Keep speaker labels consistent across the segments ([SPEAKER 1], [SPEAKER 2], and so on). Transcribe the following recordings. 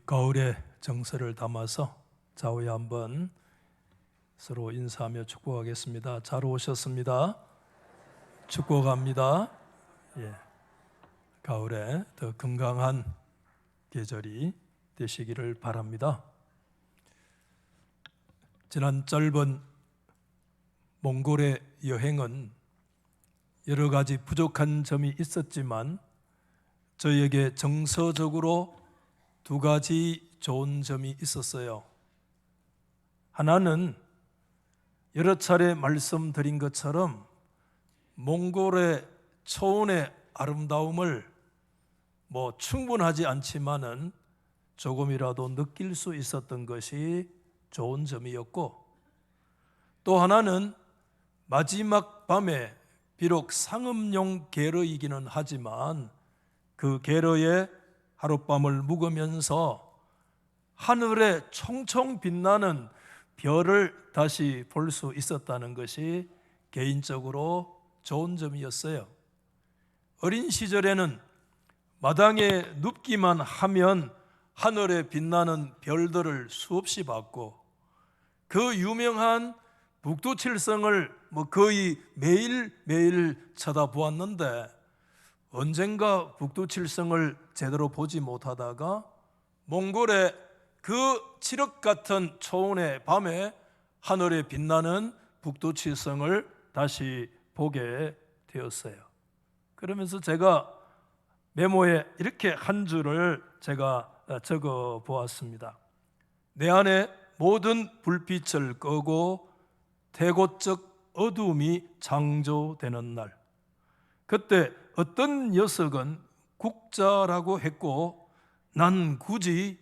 [SPEAKER 1] 가을의 정서를 담아서 좌우에 한번 서로 인사하며 축복하겠습니다. 잘 오셨습니다. 축복합니다. 가을에 더 건강한 계절이 되시기를 바랍니다. 지난 짧은 몽골의 여행은 여러 가지 부족한 점이 있었지만 저에게 정서적으로 두 가지 좋은 점이 있었어요. 하나는 여러 차례 말씀드린 것처럼 몽골의 초원의 아름다움을 충분하지 않지만은 조금이라도 느낄 수 있었던 것이 좋은 점이었고, 또 하나는 마지막 밤에 비록 상음용 게러이기는 하지만 그 게러에 하룻밤을 묵으면서 하늘에 총총 빛나는 별을 다시 볼 수 있었다는 것이 개인적으로 좋은 점이었어요. 어린 시절에는 마당에 눕기만 하면 하늘에 빛나는 별들을 수없이 봤고, 그 유명한 북두칠성을 거의 매일매일 쳐다보았는데, 언젠가 북두칠성을 제대로 보지 못하다가 몽골의 그 칠흑 같은 초원의 밤에 하늘에 빛나는 북두칠성을 다시 보게 되었어요. 그러면서 제가 메모에 이렇게 한 줄을 제가 적어 보았습니다. 내 안에 모든 불빛을 끄고 태고적 어두움이 창조되는 날, 그때 어떤 녀석은 국자라고 했고 난 굳이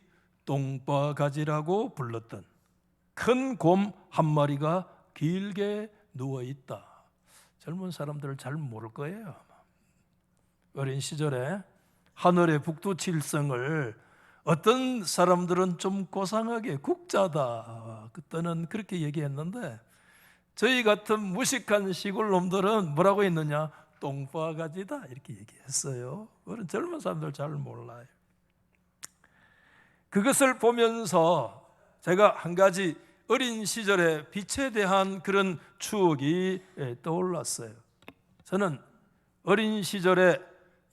[SPEAKER 1] 똥바가지라고 불렀던 큰 곰 한 마리가 길게 누워있다. 젊은 사람들은 잘 모를 거예요. 어린 시절에 하늘의 북두칠성을 어떤 사람들은 좀 고상하게 국자다, 그때는 그렇게 얘기했는데, 저희 같은 무식한 시골 놈들은 뭐라고 했느냐? 똥바가지다, 이렇게 얘기했어요. 그런 젊은 사람들 잘 몰라요. 그것을 보면서 제가 한 가지 어린 시절의 빛에 대한 그런 추억이 떠올랐어요. 저는 어린 시절에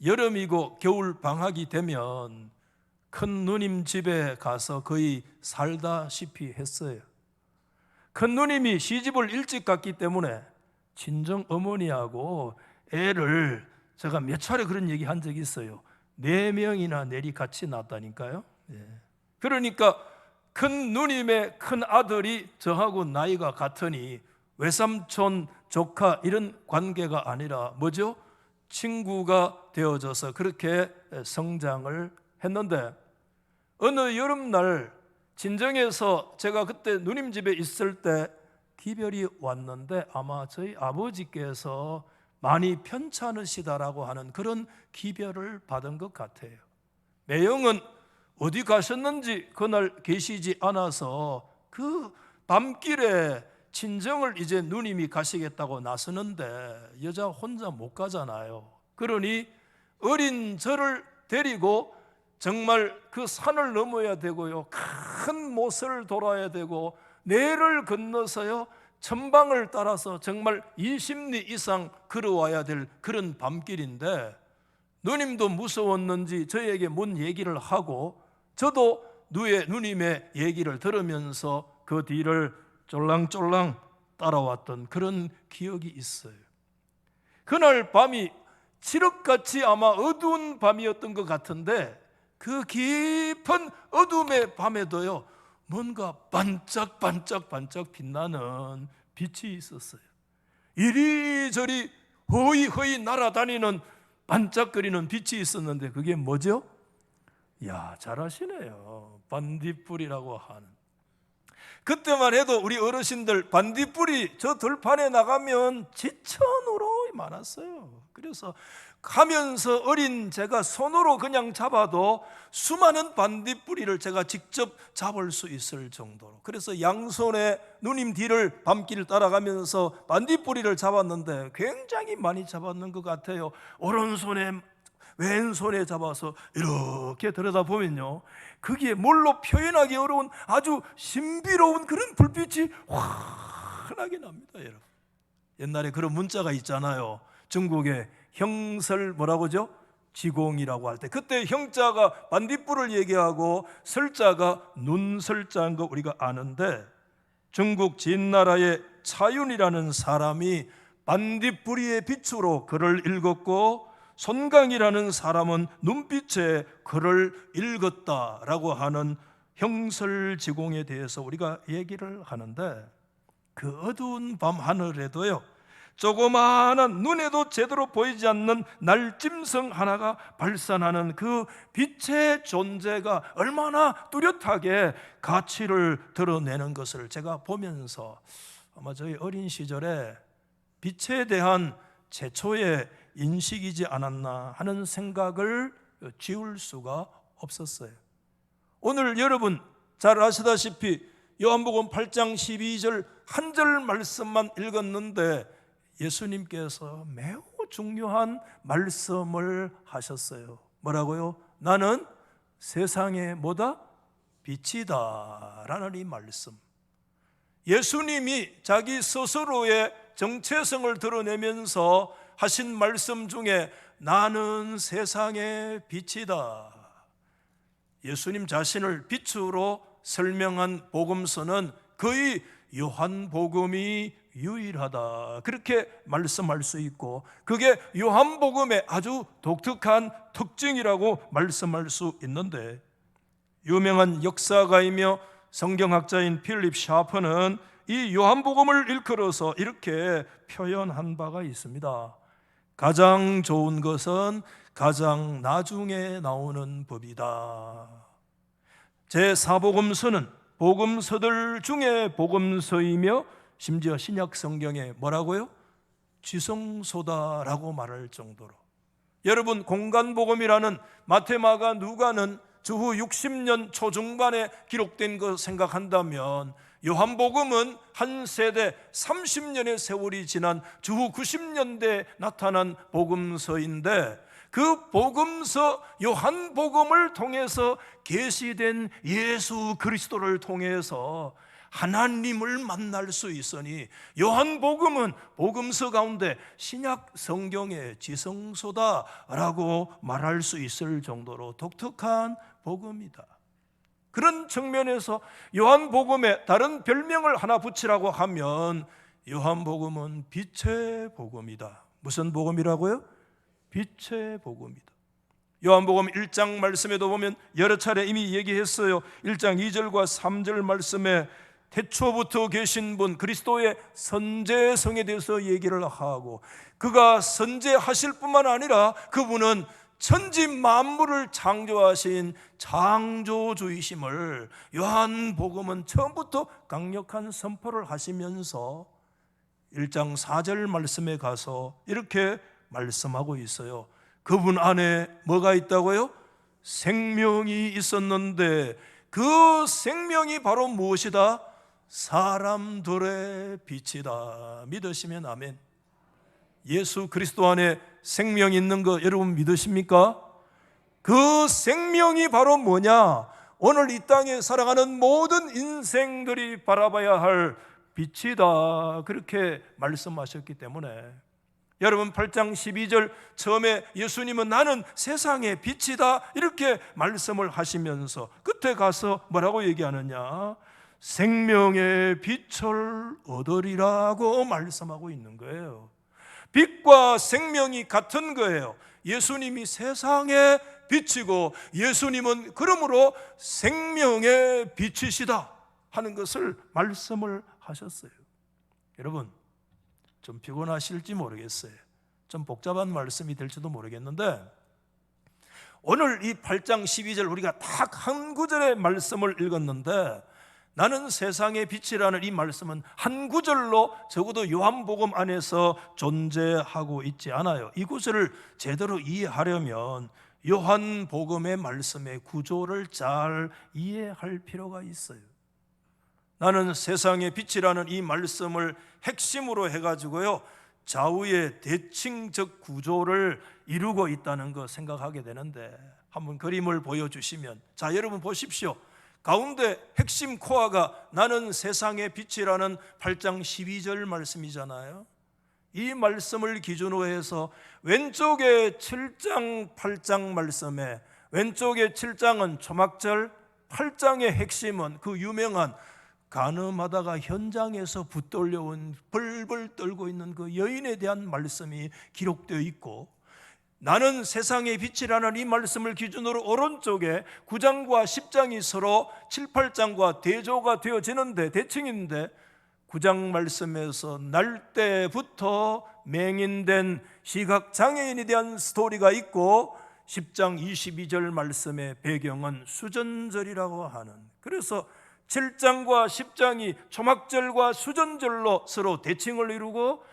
[SPEAKER 1] 여름이고 겨울 방학이 되면 큰 누님 집에 가서 거의 살다시피 했어요. 큰 누님이 시집을 일찍 갔기 때문에 친정 어머니하고 애를, 제가 몇 차례 그런 얘기 한 적이 있어요. 4명이나 내리 같이 낳았다니까요. 그러니까 큰 누님의 큰 아들이 저하고 나이가 같으니 외삼촌, 조카 이런 관계가 아니라 뭐죠? 친구가 되어져서 그렇게 성장을 했는데, 어느 여름날 친정에서 제가 그때 누님 집에 있을 때 기별이 왔는데, 아마 저희 아버지께서 많이 편찮으시다라고 하는 그런 기별을 받은 것 같아요. 매형은 어디 가셨는지 그날 계시지 않아서 그 밤길에 친정을 이제 누님이 가시겠다고 나서는데 여자 혼자 못 가잖아요. 그러니 어린 저를 데리고 정말 그 산을 넘어야 되고요, 큰 못을 돌아야 되고, 내를 건너서요 천방을 따라서 정말 20리 이상 걸어와야 될 그런 밤길인데, 누님도 무서웠는지 저에게 뭔 얘기를 하고, 저도 누님의 얘기를 들으면서 그 뒤를 쫄랑쫄랑 따라왔던 그런 기억이 있어요. 그날 밤이 칠흑같이 아마 어두운 밤이었던 것 같은데, 그 깊은 어둠의 밤에도요 뭔가 반짝반짝 빛나는 빛이 있었어요. 이리저리 허이허이 날아다니는 반짝거리는 빛이 있었는데, 그게 뭐죠? 잘하시네요. 반딧불이라고 하는. 그때만 해도 우리 어르신들 반딧불이 저 들판에 나가면 지천으로 많았어요. 그래서 가면서 어린 제가 손으로 그냥 잡아도 수많은 반딧불이를 제가 직접 잡을 수 있을 정도로, 그래서 양손에 누님 뒤를 밤길을 따라가면서 반딧불이를 잡았는데 굉장히 많이 잡았는 것 같아요. 오른손에 왼손에 잡아서 이렇게 들여다보면요, 거기에 뭘로 표현하기 어려운 아주 신비로운 그런 불빛이 환하게 납니다. 여러분, 옛날에 그런 문자가 있잖아요. 중국의 형설 뭐라고죠? 지공이라고 할 때, 그때 형자가 반딧불을 얘기하고 설자가 눈설자인 거 우리가 아는데, 중국 진나라의 차윤이라는 사람이 반딧불이의 빛으로 글을 읽었고, 손강이라는 사람은 눈빛에 글을 읽었다라고 하는 형설지공에 대해서 우리가 얘기를 하는데, 그 어두운 밤 하늘에도요, 조그마한 눈에도 제대로 보이지 않는 날짐승 하나가 발산하는 그 빛의 존재가 얼마나 뚜렷하게 가치를 드러내는 것을 제가 보면서, 아마 저희 어린 시절에 빛에 대한 최초의 인식이지 않았나 하는 생각을 지울 수가 없었어요. 오늘 여러분 잘 아시다시피 요한복음 8장 12절 한 절 말씀만 읽었는데, 예수님께서 매우 중요한 말씀을 하셨어요. 뭐라고요? 나는 세상의 뭐다? 빛이다 라는 이 말씀. 예수님이 자기 스스로의 정체성을 드러내면서 하신 말씀 중에 나는 세상의 빛이다, 예수님 자신을 빛으로 설명한 복음서는 거의 요한복음이 유일하다, 그렇게 말씀할 수 있고, 그게 요한복음의 아주 독특한 특징이라고 말씀할 수 있는데, 유명한 역사가이며 성경학자인 필립 샤프는 이 요한복음을 일컬어서 이렇게 표현한 바가 있습니다. 가장 좋은 것은 가장 나중에 나오는 법이다. 제4복음서는 복음서들 중에 복음서이며 심지어 신약 성경에 뭐라고요? 지성소다라고 말할 정도로, 여러분 공간복음이라는 마태, 마가, 누가는 주후 60년 초중반에 기록된 것 생각한다면, 요한복음은 한 세대 30년의 세월이 지난 주후 90년대에 나타난 복음서인데, 그 복음서 요한복음을 통해서 계시된 예수 그리스도를 통해서 하나님을 만날 수 있으니, 요한복음은 복음서 가운데 신약 성경의 지성소다라고 말할 수 있을 정도로 독특한 복음이다. 그런 측면에서 요한복음에 다른 별명을 하나 붙이라고 하면 요한복음은 빛의 복음이다. 무슨 복음이라고요? 빛의 복음이다. 요한복음 1장 말씀에도 보면 여러 차례 이미 얘기했어요. 1장 2절과 3절 말씀에 태초부터 계신 분 그리스도의 선제성에 대해서 얘기를 하고, 그가 선제하실 뿐만 아니라 그분은 천지 만물을 창조하신 창조주이심을 요한복음은 처음부터 강력한 선포를 하시면서 1장 4절 말씀에 가서 이렇게 말씀하고 있어요. 그분 안에 뭐가 있다고요? 생명이 있었는데 그 생명이 바로 무엇이다? 사람들의 빛이다. 믿으시면 아멘. 예수 그리스도 안에 생명이 있는 거 여러분 믿으십니까? 그 생명이 바로 뭐냐? 오늘 이 땅에 살아가는 모든 인생들이 바라봐야 할 빛이다, 그렇게 말씀하셨기 때문에, 여러분 8장 12절 처음에 예수님은 나는 세상의 빛이다 이렇게 말씀을 하시면서 끝에 가서 뭐라고 얘기하느냐? 생명의 빛을 얻으리라고 말씀하고 있는 거예요. 빛과 생명이 같은 거예요. 예수님이 세상의 빛이고 예수님은 그러므로 생명의 빛이시다 하는 것을 말씀을 하셨어요. 여러분 좀 피곤하실지 모르겠어요. 좀 복잡한 말씀이 될지도 모르겠는데, 오늘 이 8장 12절 우리가 딱 한 구절의 말씀을 읽었는데, 나는 세상의 빛이라는 이 말씀은 한 구절로 적어도 요한복음 안에서 존재하고 있지 않아요. 이 구절을 제대로 이해하려면 요한복음의 말씀의 구조를 잘 이해할 필요가 있어요. 나는 세상의 빛이라는 이 말씀을 핵심으로 해가지고요, 좌우의 대칭적 구조를 이루고 있다는 거 생각하게 되는데, 한번 그림을 보여주시면, 자, 여러분 보십시오. 가운데 핵심 코어가 나는 세상의 빛이라는 8장 12절 말씀이잖아요. 이 말씀을 기준으로 해서 왼쪽에 7장 8장 말씀에, 왼쪽에 7장은 초막절, 8장의 핵심은 그 유명한 간음하다가 현장에서 붙들려온 벌벌 떨고 있는 그 여인에 대한 말씀이 기록되어 있고, 나는 세상의 빛이라는 이 말씀을 기준으로 오른쪽에 9장과 10장이 서로 7, 8장과 대조가 되어지는데, 대칭인데, 9장 말씀에서 날 때부터 맹인된 시각장애인에 대한 스토리가 있고, 10장 22절 말씀의 배경은 수전절이라고 하는, 그래서 7장과 10장이 초막절과 수전절로 서로 대칭을 이루고,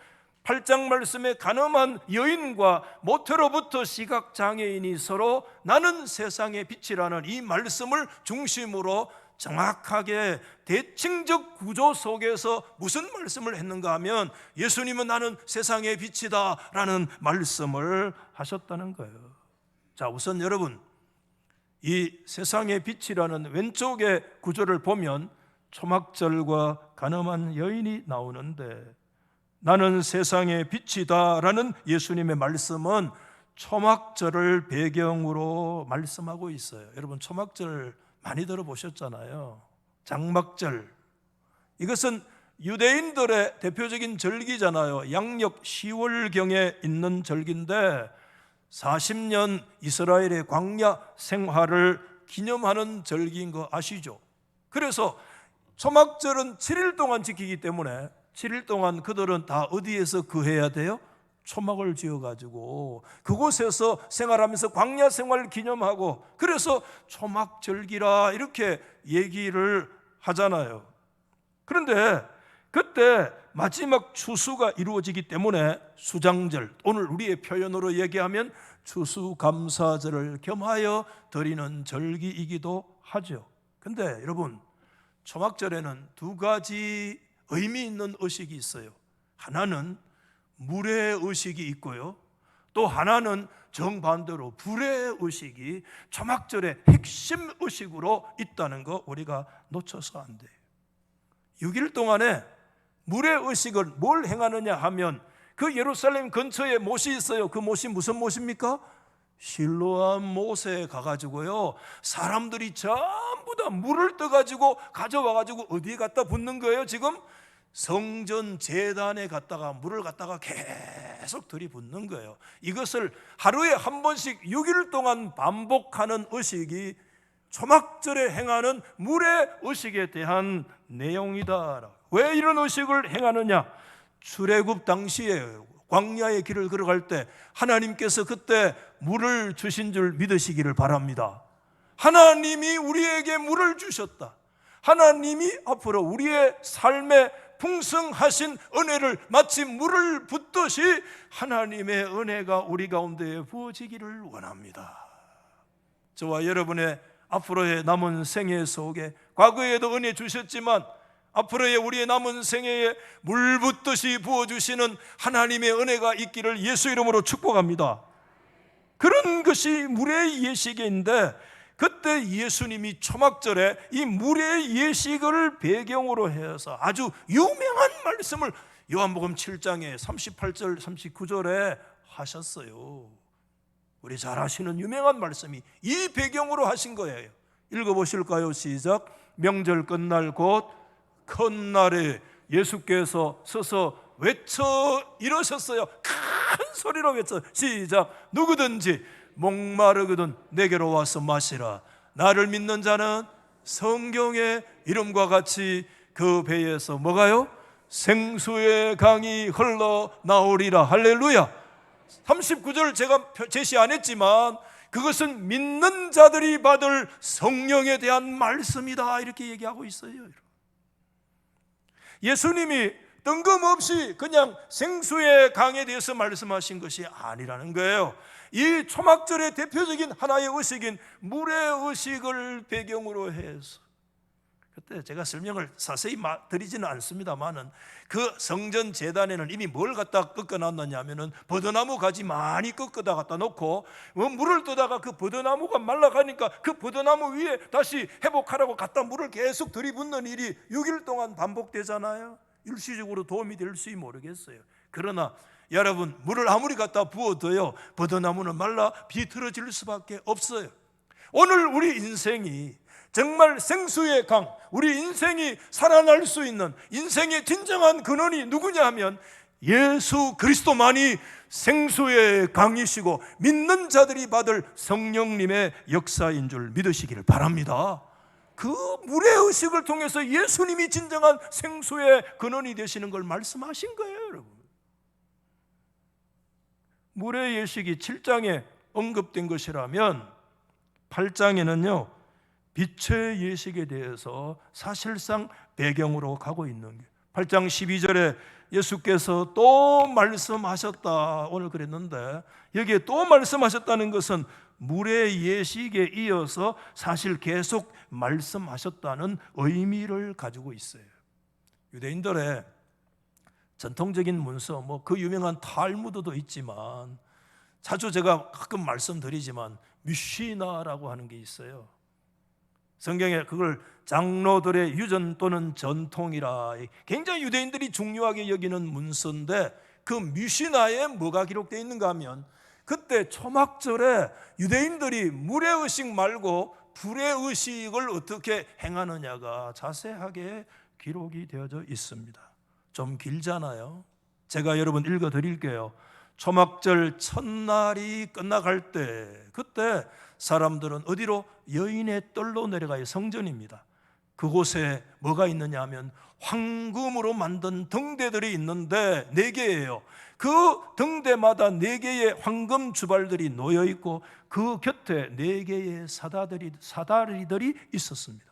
[SPEAKER 1] 8장 말씀에 간음한 여인과 모태로부터 시각장애인이 서로 나는 세상의 빛이라는 이 말씀을 중심으로 정확하게 대칭적 구조 속에서 무슨 말씀을 했는가 하면, 예수님은 나는 세상의 빛이다 라는 말씀을 하셨다는 거예요. 자, 우선 여러분, 이 세상의 빛이라는 왼쪽의 구조를 보면 초막절과 간음한 여인이 나오는데, 나는 세상의 빛이다 라는 예수님의 말씀은 초막절을 배경으로 말씀하고 있어요. 여러분, 초막절 많이 들어보셨잖아요. 장막절, 이것은 유대인들의 대표적인 절기잖아요. 양력 10월경에 있는 절기인데 40년 이스라엘의 광야 생활을 기념하는 절기인 거 아시죠? 그래서 초막절은 7일 동안 지키기 때문에 7일 동안 그들은 다 어디에서 거해야 돼요? 초막을 지어가지고 그곳에서 생활하면서 광야 생활을 기념하고, 그래서 초막절기라 이렇게 얘기를 하잖아요. 그런데 그때 마지막 추수가 이루어지기 때문에 수장절, 오늘 우리의 표현으로 얘기하면 추수감사절을 겸하여 드리는 절기이기도 하죠. 근데 여러분, 초막절에는 두 가지 의미 있는 의식이 있어요. 하나는 물의 의식이 있고요, 또 하나는 정반대로 불의 의식이 초막절의 핵심 의식으로 있다는 거 우리가 놓쳐서 안 돼요. 6일 동안에 물의 의식을 뭘 행하느냐 하면, 그 예루살렘 근처에 못이 있어요. 그 못이 무슨 못입니까? 실로암 못에 가가지고요, 사람들이 전부 다 물을 떠가지고 가져와가지고 어디에 갖다 붓는 거예요? 지금 성전 제단에 갖다가 물을 갖다가 계속 들이붓는 거예요. 이것을 하루에 한 번씩 6일 동안 반복하는 의식이 초막절에 행하는 물의 의식에 대한 내용이다. 왜 이런 의식을 행하느냐? 출애굽 당시에 광야의 길을 걸어갈 때 하나님께서 그때 물을 주신 줄 믿으시기를 바랍니다. 하나님이 우리에게 물을 주셨다. 하나님이 앞으로 우리의 삶에 풍성하신 은혜를 마치 물을 붓듯이 하나님의 은혜가 우리 가운데 부어지기를 원합니다. 저와 여러분의 앞으로의 남은 생애 속에, 과거에도 은혜 주셨지만 앞으로의 우리의 남은 생애에 물 붓듯이 부어주시는 하나님의 은혜가 있기를 예수 이름으로 축복합니다. 그런 것이 물의 예식인데, 그때 예수님이 초막절에 이 물의 예식을 배경으로 해서 아주 유명한 말씀을 요한복음 7장에 38절 39절에 하셨어요. 우리 잘 아시는 유명한 말씀이 이 배경으로 하신 거예요. 읽어보실까요? 시작. 명절 끝날 곧 큰 날에 예수께서 서서 외쳐 이러셨어요. 큰 소리로 외쳐. 시작. 누구든지 목마르거든 내게로 와서 마시라. 나를 믿는 자는 성경의 이름과 같이 그 배에서 뭐가요? 생수의 강이 흘러나오리라. 할렐루야. 39절 제가 제시 안 했지만 그것은 믿는 자들이 받을 성령에 대한 말씀이다, 이렇게 얘기하고 있어요. 예수님이 뜬금없이 그냥 생수의 강에 대해서 말씀하신 것이 아니라는 거예요. 이 초막절의 대표적인 하나의 의식인 물의 의식을 배경으로 해서, 그때 제가 설명을 자세히 드리지는 않습니다만은 그 성전 제단에는 이미 뭘 갖다 꺾어놨느냐면은 버드나무 가지 많이 꺾어다 갖다 놓고 물을 뜨다가 그 버드나무가 말라가니까 그 버드나무 위에 다시 회복하라고 갖다 물을 계속 들이붓는 일이 6일 동안 반복되잖아요. 일시적으로 도움이 될지 모르겠어요. 그러나 여러분, 물을 아무리 갖다 부어도요 버드나무는 말라 비틀어질 수밖에 없어요. 오늘 우리 인생이 정말 생수의 강, 우리 인생이 살아날 수 있는 인생의 진정한 근원이 누구냐 하면 예수 그리스도만이 생수의 강이시고 믿는 자들이 받을 성령님의 역사인 줄 믿으시기를 바랍니다. 그 물의 의식을 통해서 예수님이 진정한 생수의 근원이 되시는 걸 말씀하신 거예요, 여러분. 물의 예식이 7장에 언급된 것이라면 8장에는요 빛의 예식에 대해서 사실상 배경으로 가고 있는 게 8장 12절에 예수께서 또 말씀하셨다 오늘 그랬는데 여기에 또 말씀하셨다는 것은 물의 예식에 이어서 사실 계속 말씀하셨다는 의미를 가지고 있어요. 유대인들의 전통적인 문서 그 유명한 탈무드도 있지만 자주 제가 가끔 말씀드리지만 미시나라고 하는 게 있어요. 성경에 그걸 장로들의 유전 또는 전통이라 굉장히 유대인들이 중요하게 여기는 문서인데 그 미시나에 뭐가 기록되어 있는가 하면 그때 초막절에 유대인들이 물의 의식 말고 불의 의식을 어떻게 행하느냐가 자세하게 기록이 되어져 있습니다. 좀 길잖아요. 제가 여러분 읽어 드릴게요. 초막절 첫날이 끝나갈 때 그때 사람들은 어디로? 여인의 뜰로 내려가요. 성전입니다. 그곳에 뭐가 있느냐 하면 황금으로 만든 등대들이 있는데 4개예요. 그 등대마다 4개의 황금 주발들이 놓여 있고 그 곁에 4개의 사다리들이 있었습니다.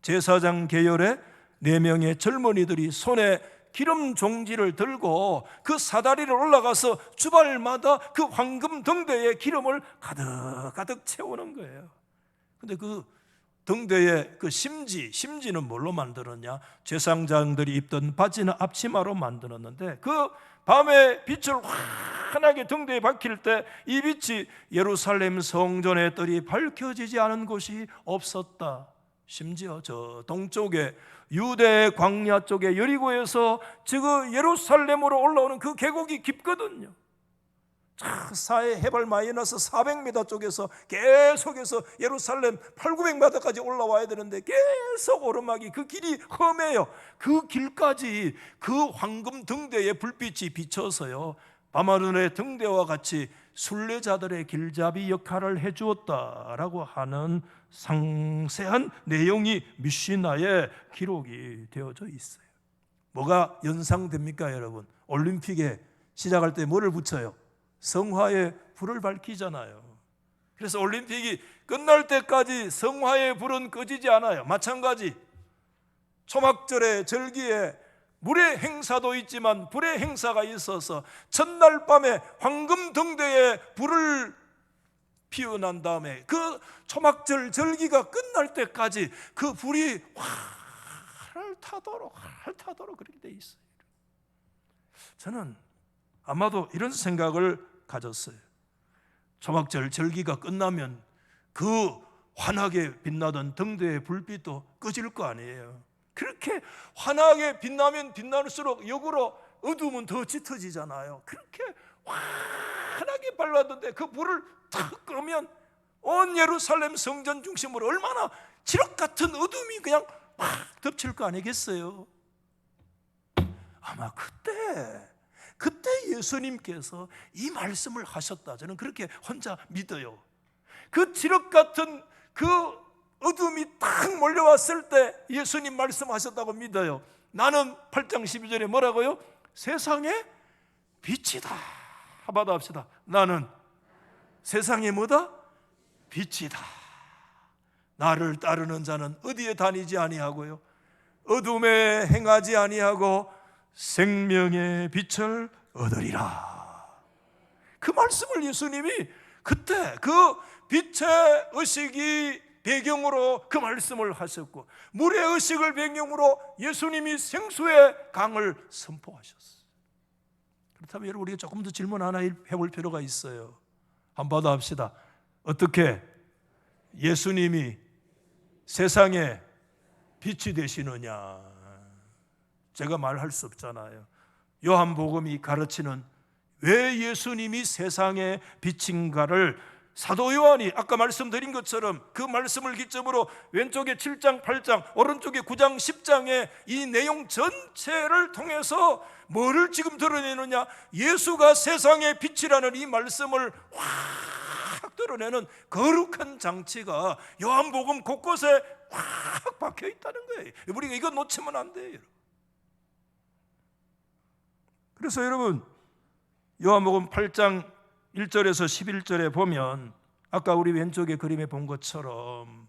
[SPEAKER 1] 제사장 계열의 4명의 젊은이들이 손에 기름 종지를 들고 그 사다리를 올라가서 주발마다 그 황금 등대에 기름을 가득 채우는 거예요. 근데 그 등대의 그 심지는 뭘로 만들었냐? 제사장들이 입던 바지나 앞치마로 만들었는데 그 밤에 빛을 환하게 등대에 밝힐 때 이 빛이 예루살렘 성전의 뜰이 밝혀지지 않은 곳이 없었다. 심지어 저 동쪽에 유대 광야 쪽에 여리고에서 지금 예루살렘으로 올라오는 그 계곡이 깊거든요. 사해 해발 마이너스 400m 쪽에서 계속해서 예루살렘 800~900m까지 올라와야 되는데 계속 오르막이 그 길이 험해요. 그 길까지 그 황금 등대의 불빛이 비쳐서요 밤하늘의 등대와 같이 순례자들의 길잡이 역할을 해주었다라고 하는 상세한 내용이 미시나에 기록이 되어져 있어요. 뭐가 연상됩니까 여러분? 올림픽에 시작할 때 뭐를 붙여요? 성화의 불을 밝히잖아요. 그래서 올림픽이 끝날 때까지 성화의 불은 꺼지지 않아요. 마찬가지 초막절의 절기에 물의 행사도 있지만 불의 행사가 있어서 첫날 밤에 황금 등대에 불을 피어난 다음에 그 초막절 절기가 끝날 때까지 그 불이 활을 타도록 그렇게 돼 있어요. 저는 아마도 이런 생각을 가졌어요. 초막절 절기가 끝나면 그 환하게 빛나던 등대의 불빛도 꺼질 거 아니에요. 그렇게 환하게 빛나면 빛날수록 역으로 어두움은 더 짙어지잖아요. 그렇게 환하게 발랐는데 그 불을 탁 끄면 온 예루살렘 성전 중심으로 얼마나 지륵 같은 어둠이 그냥 막 덮칠 거 아니겠어요? 아마 그때 예수님께서 이 말씀을 하셨다. 저는 그렇게 혼자 믿어요. 그 지륵 같은 그 어둠이 딱 몰려왔을 때 예수님 말씀하셨다고 믿어요. 나는 8장 12절에 뭐라고요? 세상의 빛이다. 한마디 합시다. 나는 세상의 뭐다? 빛이다. 나를 따르는 자는 어디에 다니지 아니하고요 어둠에 행하지 아니하고 생명의 빛을 얻으리라. 그 말씀을 예수님이 그때 그 빛의 의식이 배경으로 그 말씀을 하셨고, 물의 의식을 배경으로 예수님이 생수의 강을 선포하셨어요. 그렇다면 여러분, 우리가 조금 더 질문 하나 해볼 필요가 있어요. 한번 더 합시다. 어떻게 예수님이 세상에 빛이 되시느냐? 제가 말할 수 없잖아요. 요한복음이 가르치는 왜 예수님이 세상의 빛인가를 사도 요한이 아까 말씀드린 것처럼 그 말씀을 기점으로 왼쪽에 7장, 8장, 오른쪽에 9장, 10장의 이 내용 전체를 통해서 뭐를 지금 드러내느냐? 예수가 세상의 빛이라는 이 말씀을 확 드러내는 거룩한 장치가 요한복음 곳곳에 확 박혀 있다는 거예요. 우리가 이거 놓치면 안 돼요. 그래서 여러분, 요한복음 8장 1절에서 11절에 보면 아까 우리 왼쪽에 그림에 본 것처럼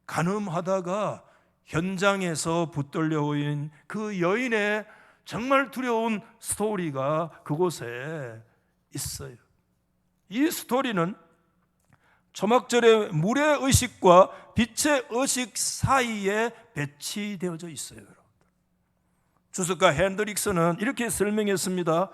[SPEAKER 1] 간음하다가 현장에서 붙들려 오인 그 여인의 정말 두려운 스토리가 그곳에 있어요. 이 스토리는 초막절의 물의 의식과 빛의 의식 사이에 배치되어져 있어요. 주석가 핸드릭스는 이렇게 설명했습니다.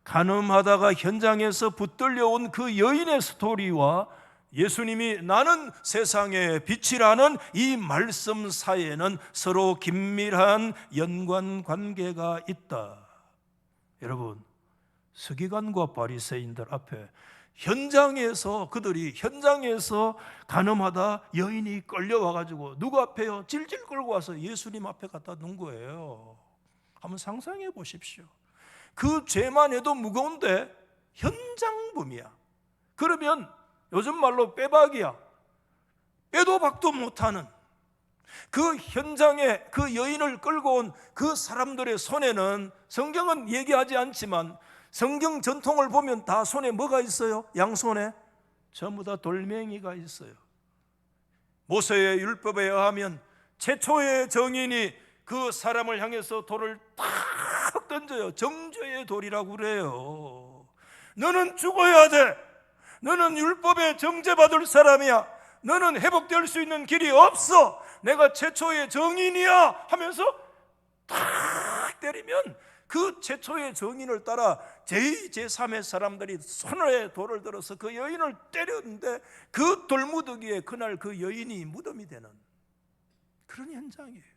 [SPEAKER 1] 간음하다가 현장에서 붙들려온 그 여인의 스토리와 예수님이 나는 세상의 빛이라는 이 말씀 사이에는 서로 긴밀한 연관관계가 있다. 여러분, 서기관과 바리새인들 앞에 그들이 현장에서 간음하다 여인이 끌려와가지고 누구 앞에요? 질질 끌고 와서 예수님 앞에 갖다 놓은 거예요. 한번 상상해 보십시오. 그 죄만 해도 무거운데 현장범이야. 그러면 요즘 말로 빼박이야. 빼도 박도 못하는 그 현장에 그 여인을 끌고 온 그 사람들의 손에는, 성경은 얘기하지 않지만 성경 전통을 보면 다 손에 뭐가 있어요? 양손에 전부 다 돌멩이가 있어요. 모세의 율법에 의하면 최초의 정인이 그 사람을 향해서 돌을 탁 던져요. 정죄의 돌이라고 그래요. 너는 죽어야 돼. 너는 율법에 정죄받을 사람이야. 너는 회복될 수 있는 길이 없어. 내가 최초의 정인이야 하면서 탁 때리면 그 최초의 정인을 따라 제2, 제3의 사람들이 손에 돌을 들어서 그 여인을 때렸는데 그 돌무더기에 그날 그 여인이 무덤이 되는 그런 현장이에요.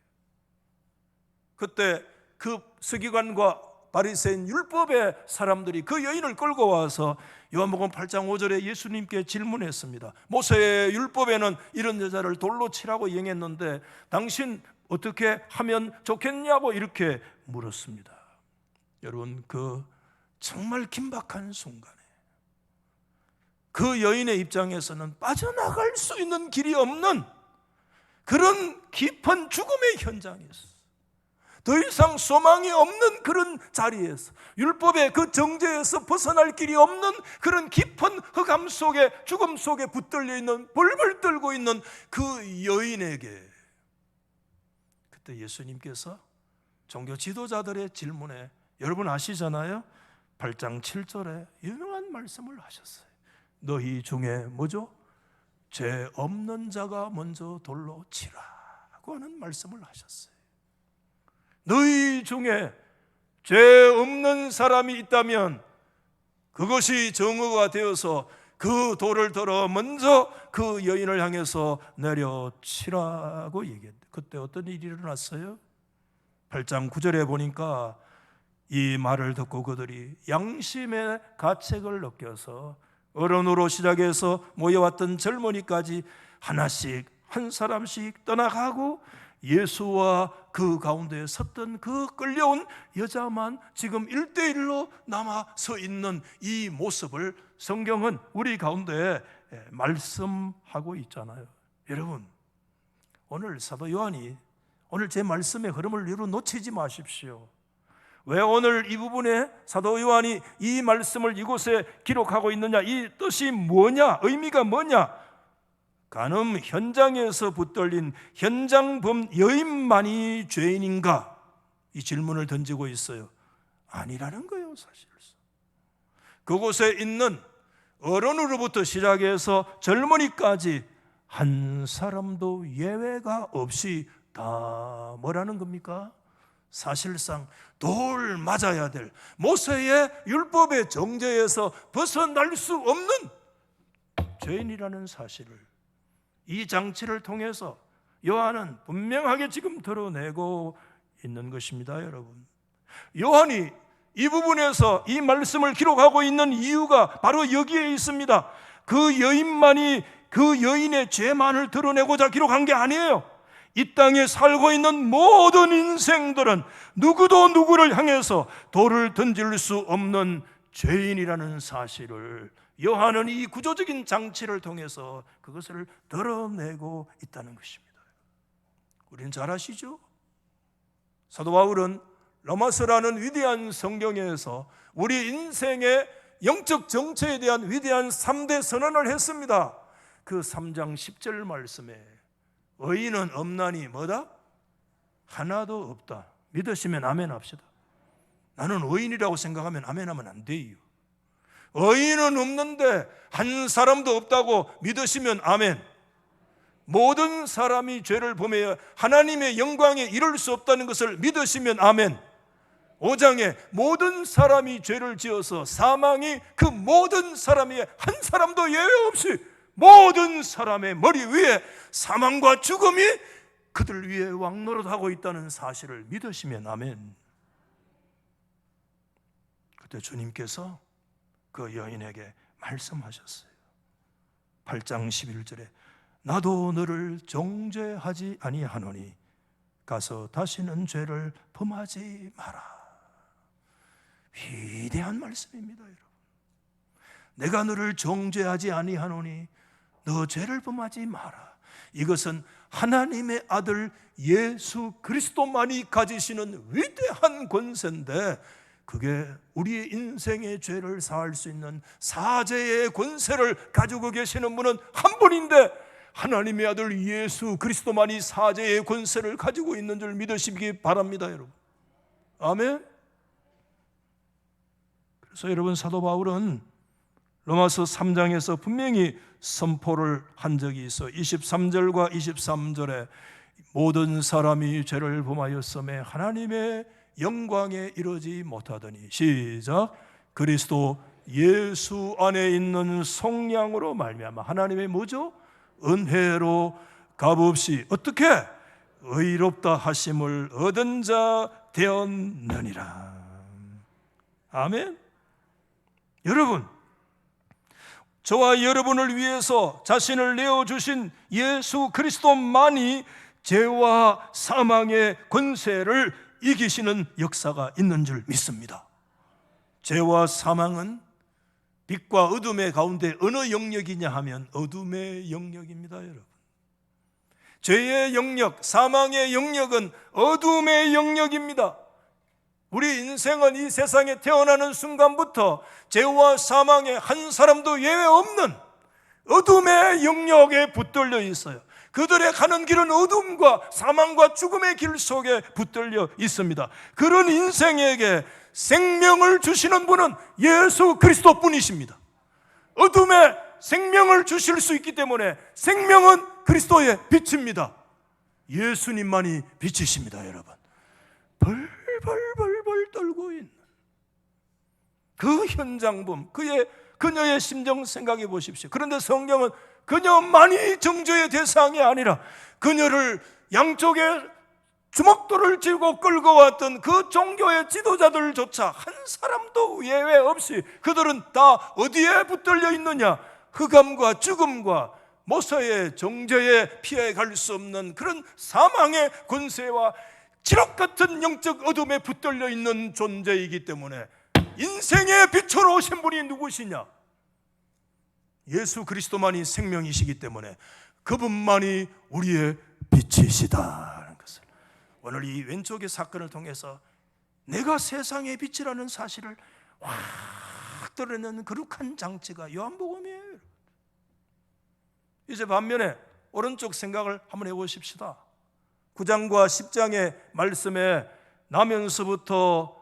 [SPEAKER 1] 그때 그 서기관과 바리새인 율법의 사람들이 그 여인을 끌고 와서 요한복음 8장 5절에 예수님께 질문했습니다. 모세의 율법에는 이런 여자를 돌로 치라고 얘기했는데 당신 어떻게 하면 좋겠냐고 이렇게 물었습니다. 여러분, 그 정말 긴박한 순간에 그 여인의 입장에서는 빠져나갈 수 있는 길이 없는 그런 깊은 죽음의 현장에서, 더 이상 소망이 없는 그런 자리에서, 율법의 그 정죄에서 벗어날 길이 없는 그런 깊은 흑암 속에, 죽음 속에 붙들려 있는, 벌벌 떨고 있는 그 여인에게 그때 예수님께서 종교 지도자들의 질문에, 여러분 아시잖아요? 8장 7절에 유명한 말씀을 하셨어요. 너희 중에 뭐죠? 죄 없는 자가 먼저 돌로 치라고 하는 말씀을 하셨어요. 너희 중에 죄 없는 사람이 있다면 그것이 정오가 되어서 그 돌을 들어 먼저 그 여인을 향해서 내려치라고 얘기했대. 그때 어떤 일이 일어났어요? 8장 9절에 보니까 이 말을 듣고 그들이 양심의 가책을 느껴서 어른으로 시작해서 모여왔던 젊은이까지 하나씩 한 사람씩 떠나가고 예수와 그 가운데 섰던 그 끌려온 여자만 지금 1대1로 남아 서 있는 이 모습을 성경은 우리 가운데 말씀하고 있잖아요. 여러분, 오늘 사도 요한이 오늘 제 말씀의 흐름을 이루 놓치지 마십시오. 왜 오늘 이 부분에 사도 요한이 이 말씀을 이곳에 기록하고 있느냐? 이 뜻이 뭐냐? 의미가 뭐냐? 간음 현장에서 붙들린 현장범 여인만이 죄인인가? 이 질문을 던지고 있어요. 아니라는 거예요, 사실. 그곳에 있는 어른으로부터 시작해서 젊은이까지 한 사람도 예외가 없이 다 뭐라는 겁니까? 사실상 돌 맞아야 될 모세의 율법의 정죄에서 벗어날 수 없는 죄인이라는 사실을 이 장치를 통해서 요한은 분명하게 지금 드러내고 있는 것입니다, 여러분. 요한이 이 부분에서 이 말씀을 기록하고 있는 이유가 바로 여기에 있습니다. 그 여인만이 그 여인의 죄만을 드러내고자 기록한 게 아니에요. 이 땅에 살고 있는 모든 인생들은 누구도 누구를 향해서 돌을 던질 수 없는 죄인이라는 사실을 요한은 이 구조적인 장치를 통해서 그것을 드러내고 있다는 것입니다. 우리는 잘 아시죠? 사도 바울은 로마서라는 위대한 성경에서 우리 인생의 영적 정체에 대한 위대한 3대 선언을 했습니다. 그 3장 10절 말씀에 의인은 없나니 뭐다? 하나도 없다. 믿으시면 아멘 합시다. 나는 의인이라고 생각하면 아멘 하면 안 돼요. 의인은 없는데 한 사람도 없다고 믿으시면 아멘. 모든 사람이 죄를 범해 하나님의 영광에 이를 수 없다는 것을 믿으시면 아멘. 5장에 모든 사람이 죄를 지어서 사망이 그 모든 사람 위에 한 사람도 예외 없이 모든 사람의 머리 위에 사망과 죽음이 그들 위에 왕노릇하고 있다는 사실을 믿으시면 아멘. 그때 주님께서 그 여인에게 말씀하셨어요. 8장 11절에 나도 너를 정죄하지 아니하노니 가서 다시는 죄를 범하지 마라. 위대한 말씀입니다, 여러분. 내가 너를 정죄하지 아니하노니 너 죄를 범하지 마라. 이것은 하나님의 아들 예수 그리스도만이 가지시는 위대한 권세인데 그게 우리의 인생의 죄를 사할 수 있는 사죄의 권세를 가지고 계시는 분은 한 분인데 하나님의 아들 예수 그리스도만이 사죄의 권세를 가지고 있는 줄 믿으시기 바랍니다, 여러분. 아멘. 그래서 여러분, 사도 바울은 로마서 3장에서 분명히 선포를 한 적이 있어. 23절과 23절에 모든 사람이 죄를 범하였음에 하나님의 영광에 이르지 못하더니 시작. 그리스도 예수 안에 있는 속량으로 말미암아 하나님의 뭐죠? 은혜로 값없이 어떻게 의롭다 하심을 얻은 자 되었느니라. 아멘. 여러분, 저와 여러분을 위해서 자신을 내어주신 예수 그리스도만이 죄와 사망의 권세를 이기시는 역사가 있는 줄 믿습니다. 죄와 사망은 빛과 어둠의 가운데 어느 영역이냐 하면 어둠의 영역입니다, 여러분. 죄의 영역, 사망의 영역은 어둠의 영역입니다. 우리 인생은 이 세상에 태어나는 순간부터 죄와 사망에 한 사람도 예외 없는 어둠의 영역에 붙들려 있어요. 그들의 가는 길은 어둠과 사망과 죽음의 길 속에 붙들려 있습니다. 그런 인생에게 생명을 주시는 분은 예수 그리스도 뿐이십니다. 어둠에 생명을 주실 수 있기 때문에 생명은 그리스도의 빛입니다. 예수님만이 빛이십니다, 여러분. 벌벌벌벌 떨고 있는 그 현장범, 그녀의 심정 생각해 보십시오. 그런데 성경은 그녀만이 정죄의 대상이 아니라 그녀를 양쪽에 주먹돌을 쥐고 끌고 왔던 그 종교의 지도자들조차 한 사람도 예외 없이 그들은 다 어디에 붙들려 있느냐? 흑암과 죽음과 모세의 정죄에 피해 갈 수 없는 그런 사망의 권세와 지옥 같은 영적 어둠에 붙들려 있는 존재이기 때문에 인생의 빛으로 오신 분이 누구시냐? 예수 그리스도만이 생명이시기 때문에 그분만이 우리의 빛이시다는 것을 오늘 이 왼쪽의 사건을 통해서 내가 세상의 빛이라는 사실을 확 드러내는 거룩한 장치가 요한복음이에요. 이제 반면에 오른쪽 생각을 한번 해보십시다. 9장과 10장의 말씀에 나면서부터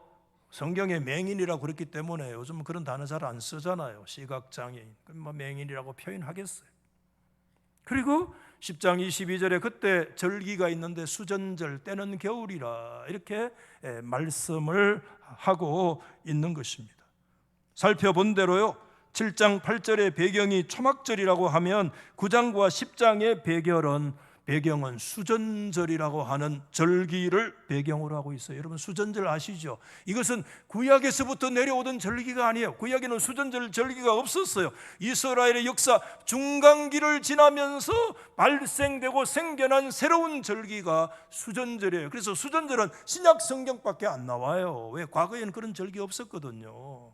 [SPEAKER 1] 성경에 맹인이라고 그랬기 때문에 요즘 그런 단어 잘 안 쓰잖아요. 시각장애인, 맹인이라고 표현하겠어요. 그리고 10장 22절에 그때 절기가 있는데 수전절 때는 겨울이라 이렇게 말씀을 하고 있는 것입니다. 살펴본 대로요 7장 8절의 배경이 초막절이라고 하면 9장과 10장의 배경은 수전절이라고 하는 절기를 배경으로 하고 있어요. 여러분 수전절 아시죠? 이것은 구약에서부터 내려오던 절기가 아니에요. 구약에는 수전절 절기가 없었어요. 이스라엘의 역사 중간기를 지나면서 발생되고 생겨난 새로운 절기가 수전절이에요. 그래서 수전절은 신약 성경밖에 안 나와요. 왜? 과거에는 그런 절기 없었거든요.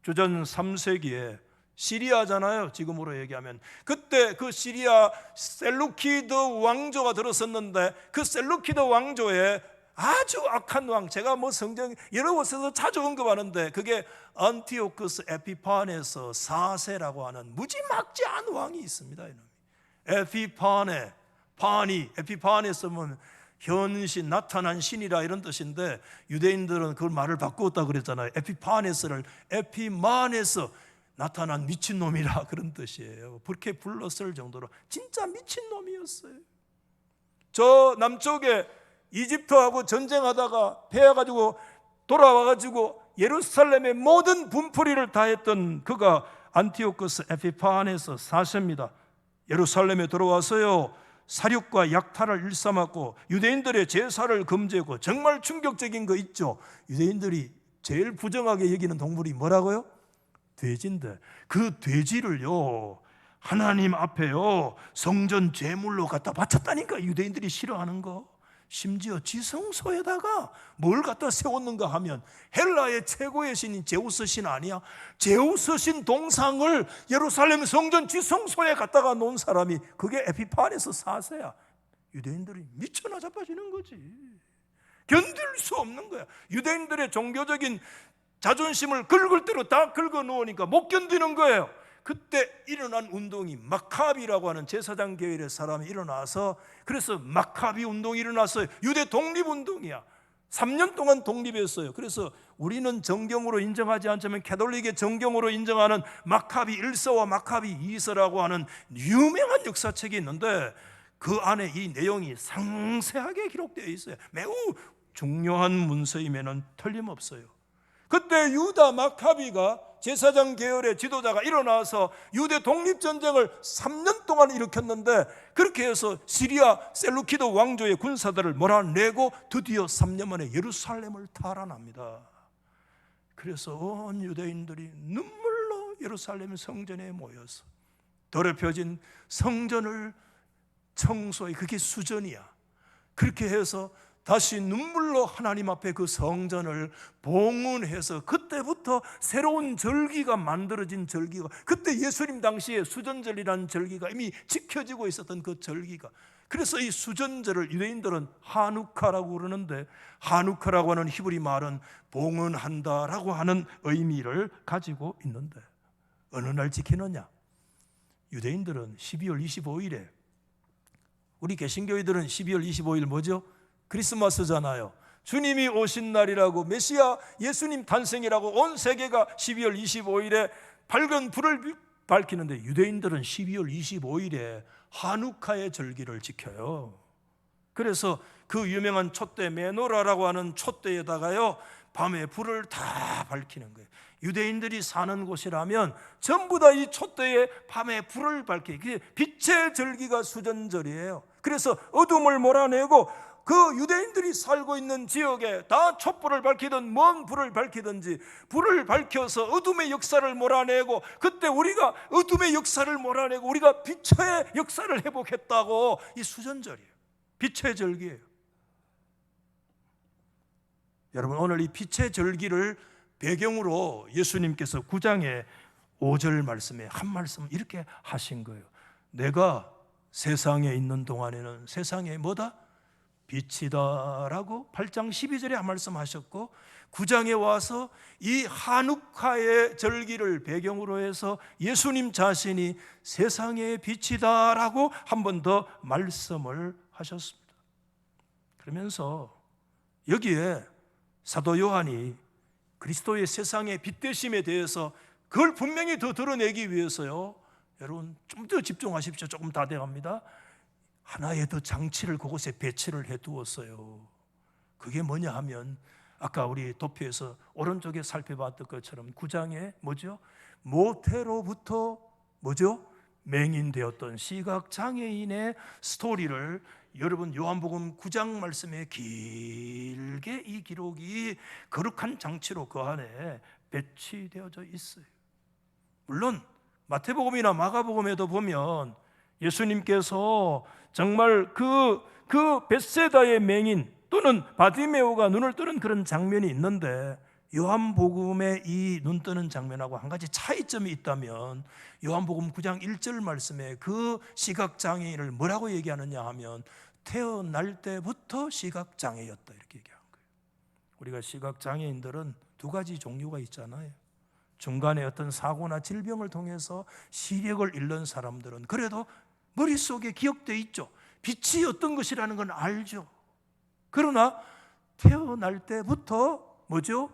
[SPEAKER 1] 주전 3세기에 시리아잖아요, 지금으로 얘기하면. 그때 그 시리아 셀루키드 왕조가 들었었는데 그 셀루키드 왕조의 아주 악한 왕, 제가 뭐 성경 여러 곳에서 자주 언급하는데 그게 안티오쿠스 에피파네스 4세라고 하는 무지막지한 왕이 있습니다. 에피파네스면 현신, 나타난 신이라 이런 뜻인데 유대인들은 그 말을 바꾸었다 그랬잖아요. 에피파네스를 에피마네스, 나타난 미친놈이라 그런 뜻이에요. 그렇게 불렀을 정도로 진짜 미친놈이었어요. 저 남쪽에 이집트하고 전쟁하다가 패해가지고 돌아와가지고 예루살렘의 모든 분풀이를 다 했던 그가 안티오쿠스 에피파네스 4세입니다. 예루살렘에 들어와서요 사륙과 약탈을 일삼았고 유대인들의 제사를 금지했고, 정말 충격적인 거 있죠. 유대인들이 제일 부정하게 여기는 동물이 뭐라고요? 돼지인데 그 돼지를요 하나님 앞에요 성전 제물로 갖다 바쳤다니까. 유대인들이 싫어하는 거. 심지어 지성소에다가 뭘 갖다 세웠는가 하면 헬라의 최고의 신인 제우스 신 아니야? 제우스 신 동상을 예루살렘 성전 지성소에 갖다가 놓은 사람이 그게 에피파네스 4세야. 유대인들이 미쳐나 자빠지는 거지. 견딜 수 없는 거야. 유대인들의 종교적인 자존심을 긁을 대로 다 긁어 놓으니까 못 견디는 거예요. 그때 일어난 운동이 마카비라고 하는 제사장 계열의 사람이 일어나서, 그래서 마카비 운동이 일어났어요. 유대 독립운동이야. 3년 동안 독립했어요. 그래서 우리는 정경으로 인정하지 않지만 캐톨릭의 정경으로 인정하는 마카비 1서와 마카비 2서라고 하는 유명한 역사책이 있는데 그 안에 이 내용이 상세하게 기록되어 있어요. 매우 중요한 문서임에는 틀림없어요. 그때 유다 마카비가 제사장 계열의 지도자가 일어나서 유대 독립전쟁을 3년 동안 일으켰는데, 그렇게 해서 시리아 셀루키드 왕조의 군사들을 몰아내고 드디어 3년 만에 예루살렘을 탈환합니다. 그래서 온 유대인들이 눈물로 예루살렘 성전에 모여서 더럽혀진 성전을 청소해. 그게 수전이야. 그렇게 해서 다시 눈물로 하나님 앞에 그 성전을 봉헌해서 그때부터 새로운 절기가 만들어진 절기가, 그때 예수님 당시에 수전절이라는 절기가 이미 지켜지고 있었던 그 절기가, 그래서 이 수전절을 유대인들은 하누카라고 그러는데, 하누카라고 하는 히브리 말은 봉헌한다라고 하는 의미를 가지고 있는데 어느 날 지키느냐? 유대인들은 12월 25일에, 우리 개신교회들은 12월 25일 뭐죠? 크리스마스잖아요. 주님이 오신 날이라고, 메시아 예수님 탄생이라고 온 세계가 12월 25일에 밝은 불을 밝히는데 유대인들은 12월 25일에 하누카의 절기를 지켜요. 그래서 그 유명한 촛대 메노라라고 하는 촛대에다가요 밤에 불을 다 밝히는 거예요. 유대인들이 사는 곳이라면 전부 다 이 촛대에 밤에 불을 밝히게, 빛의 절기가 수전절이에요. 그래서 어둠을 몰아내고 그 유대인들이 살고 있는 지역에 다 촛불을 밝히든 먼 불을 밝히든지 불을 밝혀서 어둠의 역사를 몰아내고, 그때 우리가 어둠의 역사를 몰아내고 우리가 빛의 역사를 회복했다고. 이 수전절이에요. 빛의 절기예요. 여러분, 오늘 이 빛의 절기를 배경으로 예수님께서 9장의 5절 말씀에 한 말씀 이렇게 하신 거예요. 내가 세상에 있는 동안에는 세상에 뭐다? 빛이다라고 8장 12절에 한 말씀 하셨고, 9장에 와서 이 하누카의 절기를 배경으로 해서 예수님 자신이 세상의 빛이다라고 한 번 더 말씀을 하셨습니다. 그러면서 여기에 사도 요한이 그리스도의 세상의 빛 되심에 대해서 그걸 분명히 더 드러내기 위해서요 여러분 좀 더 집중하십시오. 조금 다 돼갑니다. 하나의 더 장치를 그곳에 배치를 해두었어요. 그게 뭐냐 하면 아까 우리 도표에서 오른쪽에 살펴봤던 것처럼 9장에 뭐죠? 모태로부터 뭐죠? 맹인되었던 시각장애인의 스토리를 여러분 요한복음 9장 말씀에 길게 이 기록이 거룩한 장치로 그 안에 배치되어져 있어요. 물론 마태복음이나 마가복음에도 보면 예수님께서 정말 그 벳세다의 맹인 또는 바디메오가 눈을 뜨는 그런 장면이 있는데 요한복음의 이 눈 뜨는 장면하고 한 가지 차이점이 있다면 요한복음 9장 1절 말씀에 그 시각장애인을 뭐라고 얘기하느냐 하면 태어날 때부터 시각장애였다 이렇게 얘기한 거예요. 우리가 시각장애인들은 두 가지 종류가 있잖아요. 중간에 어떤 사고나 질병을 통해서 시력을 잃는 사람들은 그래도 머릿속에 기억되어 있죠. 빛이 어떤 것이라는 건 알죠. 그러나 태어날 때부터 뭐죠?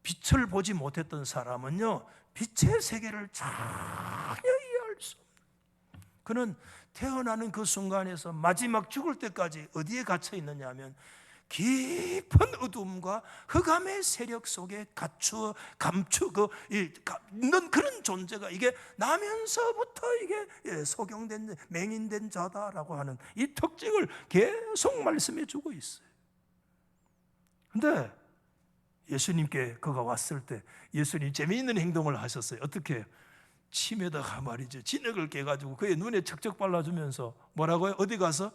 [SPEAKER 1] 빛을 보지 못했던 사람은요, 빛의 세계를 전혀 이해할 수 없는, 그는 태어나는 그 순간에서 마지막 죽을 때까지 어디에 갇혀 있느냐 하면 깊은 어둠과 흑암의 세력 속에 감추고 있는 그런 존재가 이게 나면서부터 이게 소경된 맹인된 자다라고 하는 이 특징을 계속 말씀해 주고 있어요. 근데 예수님께 그가 왔을 때 예수님 재미있는 행동을 하셨어요. 어떻게 해요? 침에다가 말이죠, 진흙을 깨가지고 그의 눈에 척척 발라주면서 뭐라고요? 어디 가서?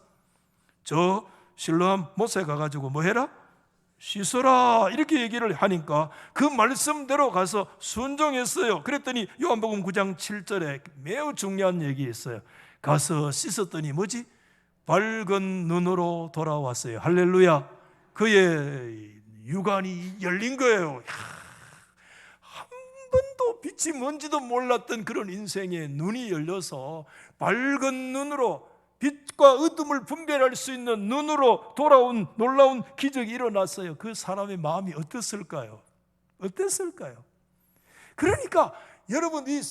[SPEAKER 1] 저 실로암 못에 가가지고 뭐 해라? 씻어라 이렇게 얘기를 하니까 그 말씀대로 가서 순종했어요. 그랬더니 요한복음 9장 7절에 매우 중요한 얘기 있어요. 가서 씻었더니 뭐지? 밝은 눈으로 돌아왔어요. 할렐루야. 그의 육안이 열린 거예요. 한 번도 빛이 뭔지도 몰랐던 그런 인생의 눈이 열려서 밝은 눈으로, 빛과 어둠을 분별할 수 있는 눈으로 돌아온 놀라운 기적이 일어났어요. 그 사람의 마음이 어땠을까요? 어땠을까요? 그러니까 여러분, 이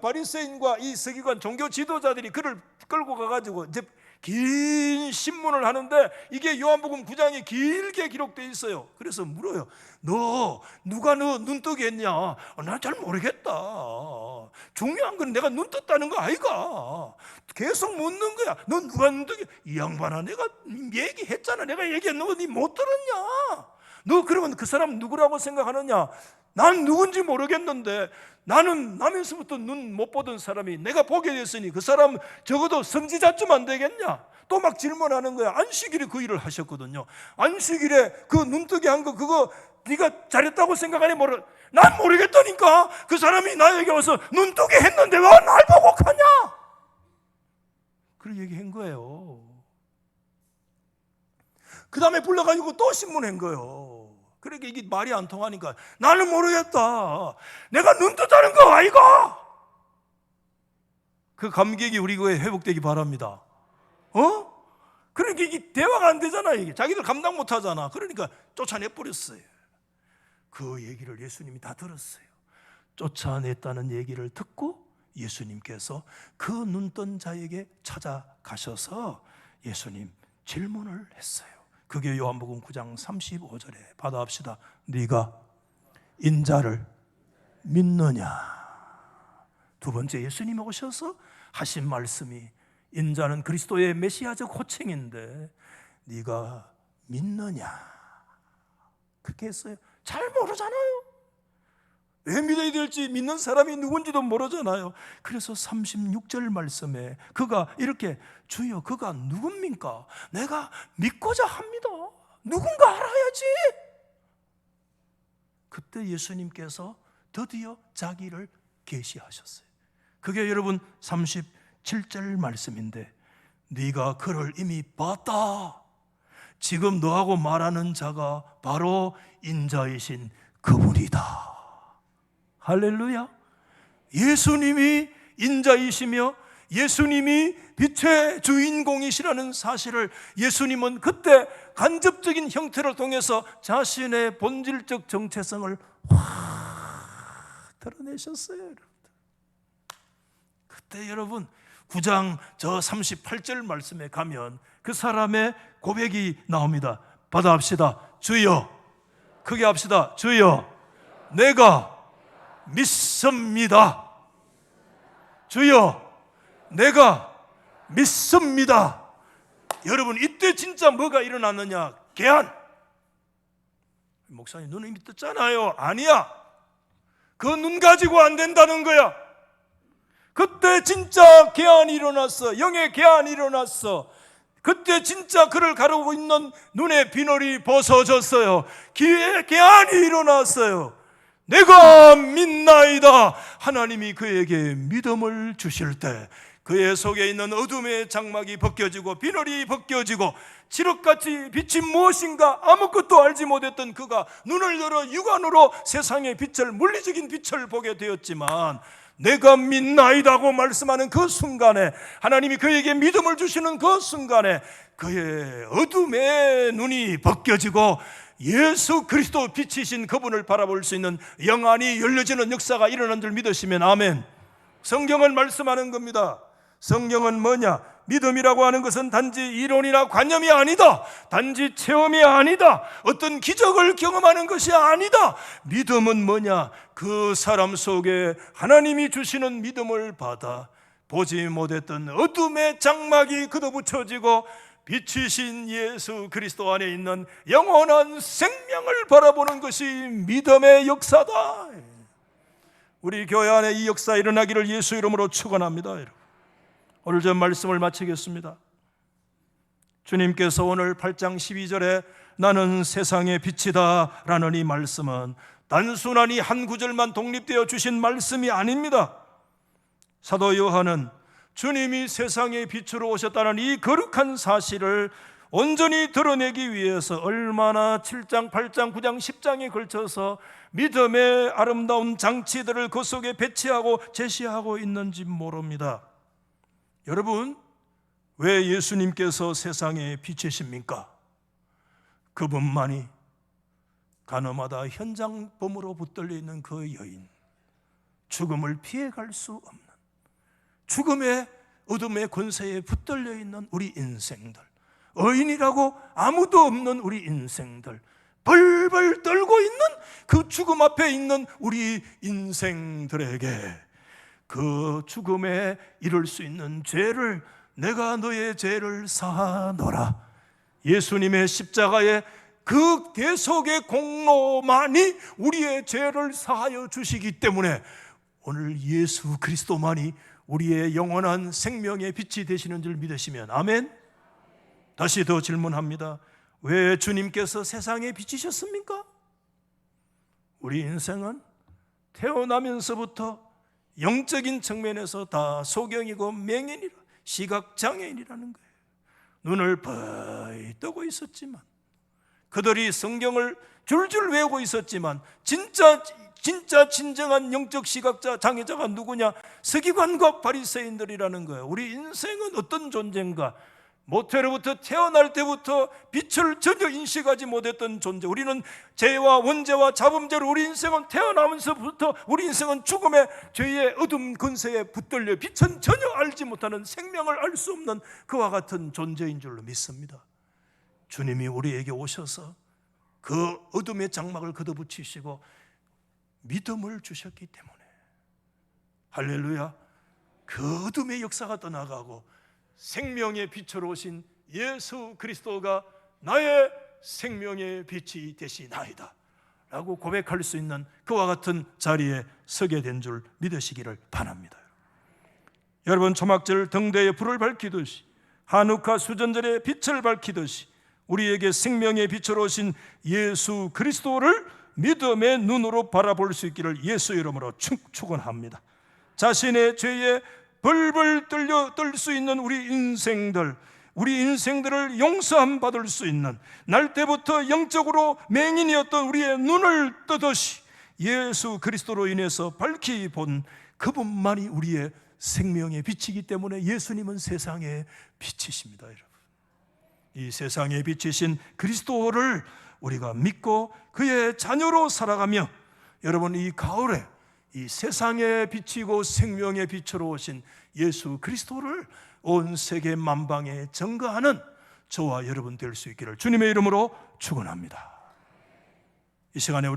[SPEAKER 1] 바리새인과 이 서기관 종교 지도자들이 그를 끌고 가가지고 이제 긴 신문을 하는데 이게 요한복음 9장에 길게 기록되어 있어요. 그래서 물어요. 너 누가 너 눈 뜨게 했냐? 난 잘 모르겠다. 중요한 건 내가 눈 떴다는 거 아이가? 계속 묻는 거야. 너 누가 눈 뜨게? 이 양반아, 내가 얘기했잖아. 내가 얘기했는데 니 못 들었냐? 너 그러면 그 사람 누구라고 생각하느냐? 난 누군지 모르겠는데 나는 나면서부터 눈 못 보던 사람이 내가 보게 됐으니 그 사람 적어도 선지자쯤 안 되겠냐? 또 막 질문하는 거야. 안식일에 그 일을 하셨거든요. 안식일에 그 눈뜨게 한 거 그거 네가 잘했다고 생각하니 난 모르겠다니까. 그 사람이 나에게 와서 눈뜨게 했는데 왜 날 보고 가냐? 그런 얘기한 거예요. 그 다음에 불러가지고 또 신문한 거예요. 그러니까 이게 말이 안 통하니까 나는 모르겠다. 내가 눈 떴다는 거 아이가? 그 감격이 우리 교회에 회복되기 바랍니다. 그러니까 이게 대화가 안 되잖아. 이게 자기들 감당 못 하잖아. 그러니까 쫓아내버렸어요. 그 얘기를 예수님이 다 들었어요. 쫓아냈다는 얘기를 듣고 예수님께서 그 눈뜬 자에게 찾아가셔서 예수님 질문을 했어요. 그게 요한복음 9장 35절에 받아합시다. 네가 인자를 믿느냐? 두 번째 예수님이 오셔서 하신 말씀이 인자는 그리스도의 메시아적 호칭인데 네가 믿느냐? 그렇게 했어요. 잘 모르잖아요. 왜 믿어야 될지, 믿는 사람이 누군지도 모르잖아요. 그래서 36절 말씀에 그가 이렇게, 주여 그가 누굽니까? 내가 믿고자 합니다. 누군가 알아야지. 그때 예수님께서 드디어 자기를 계시하셨어요. 그게 여러분 37절 말씀인데 네가 그를 이미 봤다. 지금 너하고 말하는 자가 바로 인자이신 그분이다. 할렐루야. 예수님이 인자이시며 예수님이 빛의 주인공이시라는 사실을 예수님은 그때 간접적인 형태를 통해서 자신의 본질적 정체성을 확 드러내셨어요. 여러분들. 그때 여러분 9장 저 38절 말씀에 가면 그 사람의 고백이 나옵니다. 받아합시다. 주여, 크게 합시다. 주여, 내가 믿습니다. 주여, 내가 믿습니다. 여러분, 이때 진짜 뭐가 일어났느냐? 개안. 목사님, 눈을 이미 떴잖아요. 아니야. 그 눈 가지고 안 된다는 거야. 그때 진짜 개안이 일어났어. 영의 개안이 일어났어. 그때 진짜 그를 가르고 있는 눈의 비늘이 벗어졌어요. 귀에 개안이 일어났어요. 내가 믿나이다. 하나님이 그에게 믿음을 주실 때 그의 속에 있는 어둠의 장막이 벗겨지고 비늘이 벗겨지고 칠흑같이 빛이 무엇인가 아무것도 알지 못했던 그가 눈을 열어 육안으로 세상의 빛을, 물리적인 빛을 보게 되었지만 내가 믿나이다고 말씀하는 그 순간에, 하나님이 그에게 믿음을 주시는 그 순간에 그의 어둠의 눈이 벗겨지고 예수 그리스도 빛이신 그분을 바라볼 수 있는 영안이 열려지는 역사가 일어난 줄 믿으시면 아멘. 성경은 말씀하는 겁니다. 성경은 뭐냐? 믿음이라고 하는 것은 단지 이론이나 관념이 아니다. 단지 체험이 아니다. 어떤 기적을 경험하는 것이 아니다. 믿음은 뭐냐? 그 사람 속에 하나님이 주시는 믿음을 받아 보지 못했던 어둠의 장막이 걷어붙여지고 빛이신 예수 그리스도 안에 있는 영원한 생명을 바라보는 것이 믿음의 역사다. 우리 교회 안에 이 역사 일어나기를 예수 이름으로 축원합니다. 여러분, 오늘 저 말씀을 마치겠습니다. 주님께서 오늘 8장 12절에 나는 세상의 빛이다 라는 이 말씀은 단순하니 한 구절만 독립되어 주신 말씀이 아닙니다. 사도 요한은 주님이 세상의 빛으로 오셨다는 이 거룩한 사실을 온전히 드러내기 위해서 얼마나 7장, 8장, 9장, 10장에 걸쳐서 믿음의 아름다운 장치들을 그 속에 배치하고 제시하고 있는지 모릅니다. 여러분, 왜 예수님께서 세상의 빛이십니까? 그분만이 가늠하다 현장범으로 붙들려 있는 그 여인, 죽음을 피해갈 수 없는, 죽음의 어둠의 권세에 붙들려 있는 우리 인생들, 의인이라고 아무도 없는 우리 인생들, 벌벌 떨고 있는 그 죽음 앞에 있는 우리 인생들에게 그 죽음에 이를 수 있는 죄를, 내가 너의 죄를 사하노라, 예수님의 십자가의 그 대속의 공로만이 우리의 죄를 사하여 주시기 때문에 오늘 예수 그리스도만이 우리의 영원한 생명의 빛이 되시는 줄 믿으시면 아멘. 다시 더 질문합니다. 왜 주님께서 세상에 비치셨습니까? 우리 인생은 태어나면서부터 영적인 측면에서 다 소경이고 맹인이라, 시각장애인이라는 거예요. 눈을 펄 뜨고 있었지만, 그들이 성경을 줄줄 외우고 있었지만 진짜 진정한 영적 시각자, 장애자가 누구냐? 서기관과 바리새인들이라는 거예요. 우리 인생은 어떤 존재인가? 모태로부터 태어날 때부터 빛을 전혀 인식하지 못했던 존재. 우리는 죄와 원죄와 자범죄로 우리 인생은 태어나면서부터 우리 인생은 죽음의 죄의 어둠 근세에 붙들려 빛은 전혀 알지 못하는, 생명을 알 수 없는 그와 같은 존재인 줄로 믿습니다. 주님이 우리에게 오셔서 그 어둠의 장막을 걷어붙이시고 믿음을 주셨기 때문에, 할렐루야, 그 어둠의 역사가 떠나가고 생명의 빛으로 오신 예수 그리스도가 나의 생명의 빛이 되시나이다 라고 고백할 수 있는 그와 같은 자리에 서게 된 줄 믿으시기를 바랍니다. 여러분, 초막절 등대에 불을 밝히듯이, 한우카 수전절에 빛을 밝히듯이 우리에게 생명의 빛으로 오신 예수 그리스도를 믿음의 눈으로 바라볼 수 있기를 예수 이름으로 축원합니다. 자신의 죄에 벌벌 떨 수 있는 우리 인생들을 용서함 받을 수 있는, 날 때부터 영적으로 맹인이었던 우리의 눈을 뜨듯이 예수 그리스도로 인해서 밝히 본 그분만이 우리의 생명의 빛이기 때문에 예수님은 세상의 빛이십니다. 여러분, 이 세상의 빛이신 그리스도를 우리가 믿고 그의 자녀로 살아가며, 여러분, 이 가을에 이 세상에 비치고 생명의 빛으로 오신 예수 그리스도를 온 세계 만방에 증거하는 저와 여러분 될 수 있기를 주님의 이름으로 축원합니다. 이 시간에